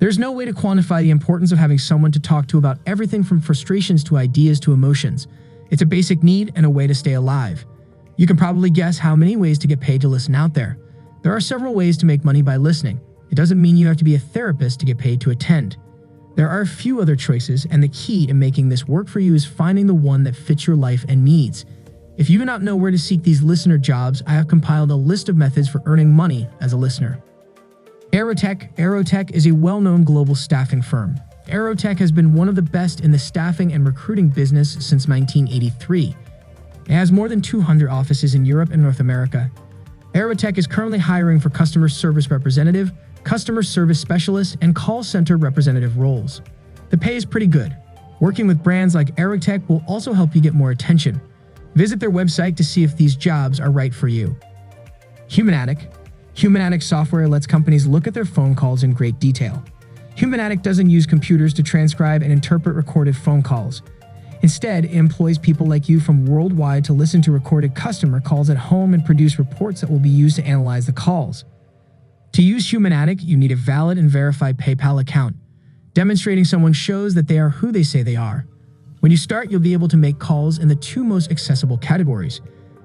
There's no way to quantify the importance of having someone to talk to about everything from frustrations to ideas to emotions. It's a basic need and a way to stay alive. You can probably guess how many ways to get paid to listen out there. There are several ways to make money by listening. It doesn't mean you have to be a therapist to get paid to attend. There are a few other choices, and the key to making this work for you is finding the one that fits your life and needs. If you do not know where to seek these listener jobs, I have compiled a list of methods for earning money as a listener. 𝐤𝐤𝐤 is a well-known global staffing firm. 𝐤𝐤𝐤 has been one of the best in the staffing and recruiting business since 1983. It has more than 200 offices in Europe and North America. 𝐤𝐤𝐤 is currently hiring for customer service representative, customer service specialist, and call center representative roles. The pay is pretty good. Working with brands like 𝐤𝐤𝐤 will also help you get more attention. Visit their website to see if these jobs are right for you. Humanatic. Humanatic software lets companies look at their phone calls in great detail. Humanatic doesn't use computers to transcribe and interpret recorded phone calls. Instead, it employs people like you from worldwide to listen to recorded customer calls at home and produce reports that will be used to analyze the calls. To use Humanatic, you need a valid and verified PayPal account. Demonstrating someone shows that they are who they say they are. When you start, you'll be able to make calls in the two most accessible categories.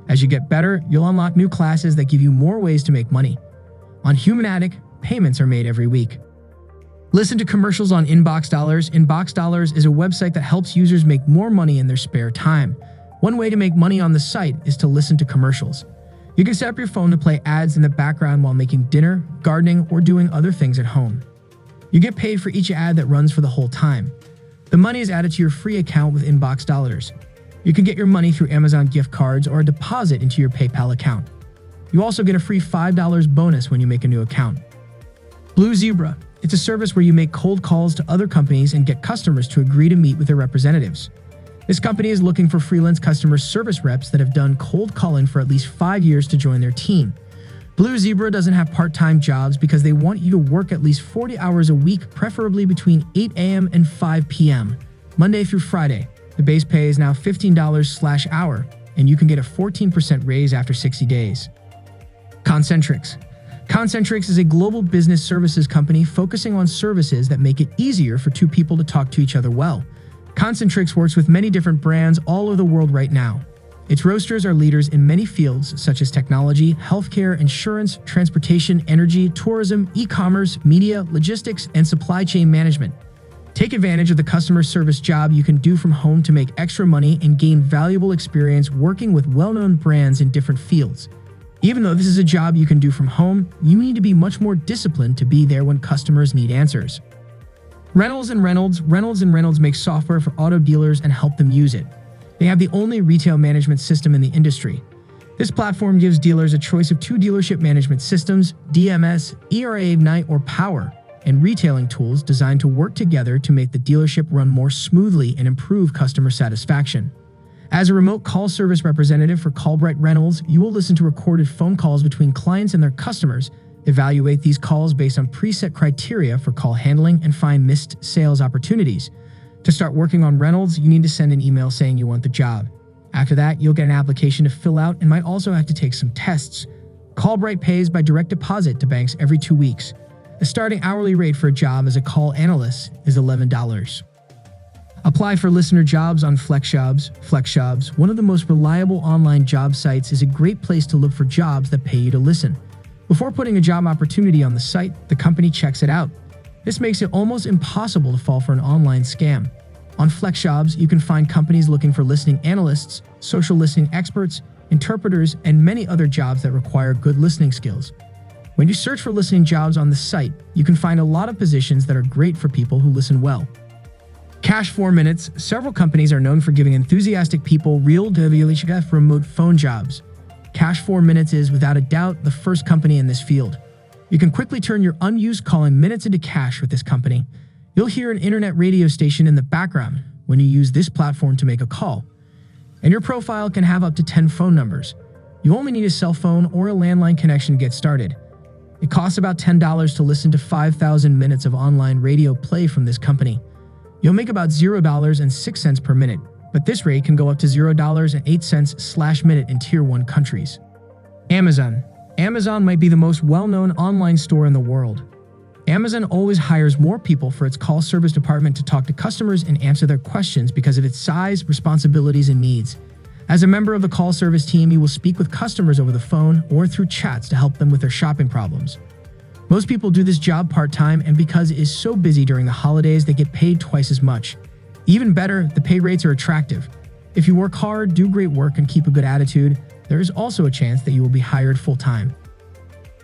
As you get better, you'll unlock new classes that give you more ways to make money. On Humanatic, payments are made every week. Listen to commercials on Inbox Dollars. Inbox Dollars is a website that helps users make more money in their spare time. One way to make money on the site is to listen to commercials. You can set up your phone to play ads in the background while making dinner, gardening, or doing other things at home. You get paid for each ad that runs for the whole time. The money is added to your free account with Inbox Dollars. You can get your money through Amazon gift cards or a deposit into your PayPal account. You also get a free $5 bonus when you make a new account. Blue Zebra. It's a service where you make cold calls to other companies and get customers to agree to meet with their representatives. This company is looking for freelance customer service reps that have done cold calling for at least 5 years to join their team. Blue Zebra doesn't have part-time jobs because they want you to work at least 40 hours a week, preferably between 8 a.m. and 5 p.m., Monday through Friday. The base pay is now $15/hour, and you can get a 14% raise after 60 days. Concentrix. Concentrix is a global business services company focusing on services that make it easier for two people to talk to each other well. Concentrix works with many different brands all over the world right now. Its roasters are leaders in many fields such as technology, healthcare, insurance, transportation, energy, tourism, e-commerce, media, logistics, and supply chain management. Take advantage of the customer service job you can do from home to make extra money and gain valuable experience working with well-known brands in different fields. Even though this is a job you can do from home, you need to be much more disciplined to be there when customers need answers. Reynolds & Reynolds. Reynolds & Reynolds makes software for auto dealers and help them use it. They have the only retail management system in the industry. This platform gives dealers a choice of 2 dealership management systems, DMS, 𝐸RA Ignite, or Power, and retailing tools designed to work together to make the dealership run more smoothly and improve customer satisfaction. As a remote call service representative for Callbright Reynolds, you will listen to recorded phone calls between clients and their customers, evaluate these calls based on preset criteria for call handling, and find missed sales opportunities. To start working on Reynolds, you need to send an email saying you want the job. After that, you'll get an application to fill out and might also have to take some tests. Callbright pays by direct deposit to banks every 2 weeks. The starting hourly rate for a job as a call analyst is $11. Apply for listener jobs on FlexJobs. FlexJobs, one of the most reliable online job sites, is a great place to look for jobs that pay you to listen. Before putting a job opportunity on the site, the company checks it out. This makes it almost impossible to fall for an online scam. On FlexJobs, you can find companies looking for listening analysts, social listening experts, interpreters, and many other jobs that require good listening skills. When you search for listening jobs on the site, you can find a lot of positions that are great for people who listen well. Cash 4 Minutes. Several companies are known for giving enthusiastic people real 𝐤𝐤𝐤 for remote phone jobs. Cash 4 Minutes is, without a doubt, the first company in this field. You can quickly turn your unused calling minutes into cash with this company. You'll hear an internet radio station in the background when you use this platform to make a call. And your profile can have up to 10 phone numbers. You only need a cell phone or a landline connection to get started. It costs about $10 to listen to 5,000 minutes of online radio play from this company. You'll make about $0.06 per minute, but this rate can go up to $0.08/minute in Tier 1 countries. Amazon. Amazon might be the most well-known online store in the world. Amazon always hires more people for its call service department to talk to customers and answer their questions because of its size, responsibilities, and needs. As a member of the call service team, you will speak with customers over the phone or through chats to help them with their shopping problems. Most people do this job part-time, and because it is so busy during the holidays, they get paid twice as much. Even better, the pay rates are attractive. If you work hard, do great work, and keep a good attitude, there is also a chance that you will be hired full-time.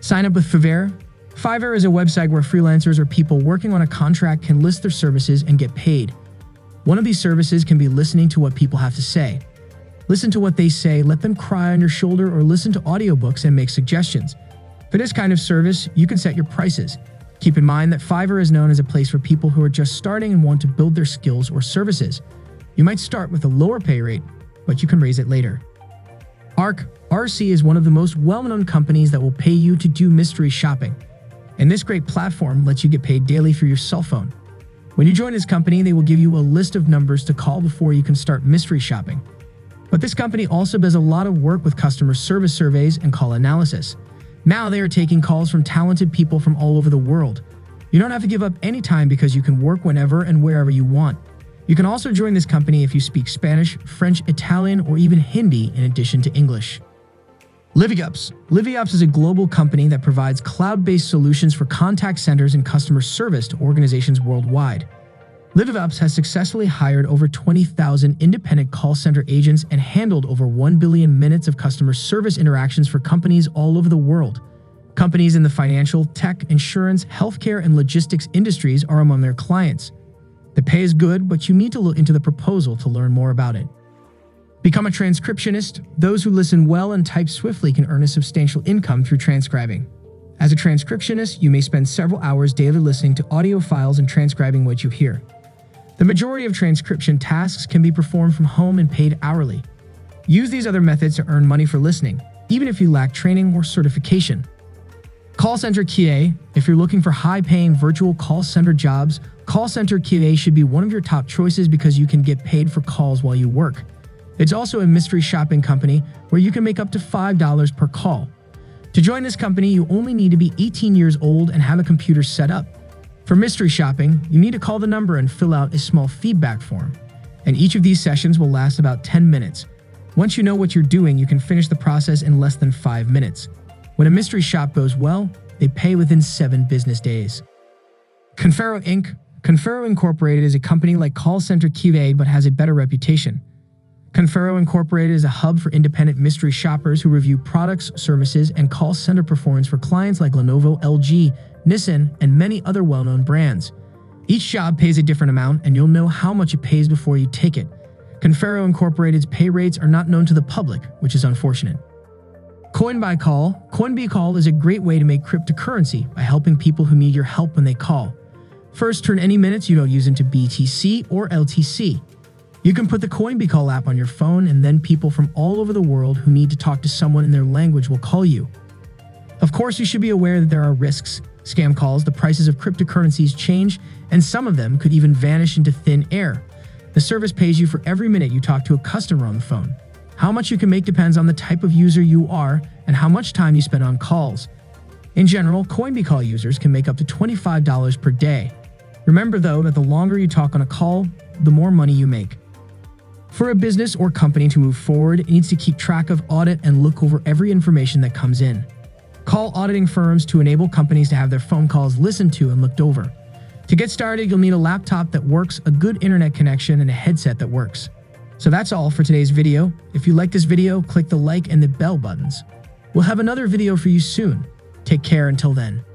Sign up with Fiverr. Fiverr is a website where freelancers or people working on a contract can list their services and get paid. One of these services can be listening to what people have to say. Listen to what they say, let them cry on your shoulder, or listen to audiobooks and make suggestions. For this kind of service, you can set your prices. Keep in mind that Fiverr is known as a place for people who are just starting and want to build their skills or services. You might start with a lower pay rate, but you can raise it later. 𝐴RC is one of the most well-known companies that will pay you to do mystery shopping. And this great platform lets you get paid daily through your cell phone. When you join this company, they will give you a list of numbers to call before you can start mystery shopping. But this company also does a lot of work with customer service surveys and call analysis. Now they are taking calls from talented people from all over the world. You don't have to give up any time because you can work whenever and wherever you want. You can also join this company if you speak Spanish, French, Italian, or even Hindi in addition to English. 𝐿iviOps. 𝐿iviOps is a global company that provides cloud-based solutions for contact centers and customer service to organizations worldwide. 𝐿iviOps has successfully hired over 20,000 independent call center agents and handled over 1 billion minutes of customer service interactions for companies all over the world. Companies in the financial, tech, insurance, healthcare, and logistics industries are among their clients. The pay is good, but you need to look into the proposal to learn more about it. Become a transcriptionist. Those who listen well and type swiftly can earn a substantial income through transcribing. As a transcriptionist, you may spend several hours daily listening to audio files and transcribing what you hear. The majority of transcription tasks can be performed from home and paid hourly. Use these other methods to earn money for listening, even if you lack training or certification. Call Center 𝐾𝐨. If you're looking for high-paying virtual call center jobs, Call Center 𝐾𝐨 should be one of your top choices because you can get paid for calls while you work. It's also a mystery shopping company where you can make up to $5 per call. To join this company, you only need to be 18 years old and have a computer set up. For mystery shopping, you need to call the number and fill out a small feedback form. And each of these sessions will last about 10 minutes. Once you know what you're doing, you can finish the process in less than 5 minutes. When a mystery shop goes well, they pay within 7 business days. Confero Inc. Confero Incorporated is a company like Call Center 𝐾𝐨 but has a better reputation. Confero Incorporated is a hub for independent mystery shoppers who review products, services, and call center performance for clients like Lenovo, LG, Nissan, and many other well-known brands. Each job pays a different amount, and you'll know how much it pays before you take it. Confero Incorporated's pay rates are not known to the public, which is unfortunate. Coinbycall. Coinbycall is a great way to make cryptocurrency by helping people who need your help when they call. First, turn any minutes you don't use into BTC or LTC. You can put the Coinbycall app on your phone, and then people from all over the world who need to talk to someone in their language will call you. Of course, you should be aware that there are risks. Scam calls, the prices of cryptocurrencies change, and some of them could even vanish into thin air. The service pays you for every minute you talk to a customer on the phone. How much you can make depends on the type of user you are and how much time you spend on calls. In general, Coinbycall users can make up to $25 per day. Remember, though, that the longer you talk on a call, the more money you make. For a business or company to move forward, it needs to keep track of, audit, and look over every information that comes in. Call auditing firms to enable companies to have their phone calls listened to and looked over. To get started, you'll need a laptop that works, a good internet connection, and a headset that works. So that's all for today's video. If you like this video, click the like and the bell buttons. We'll have another video for you soon. Take care until then.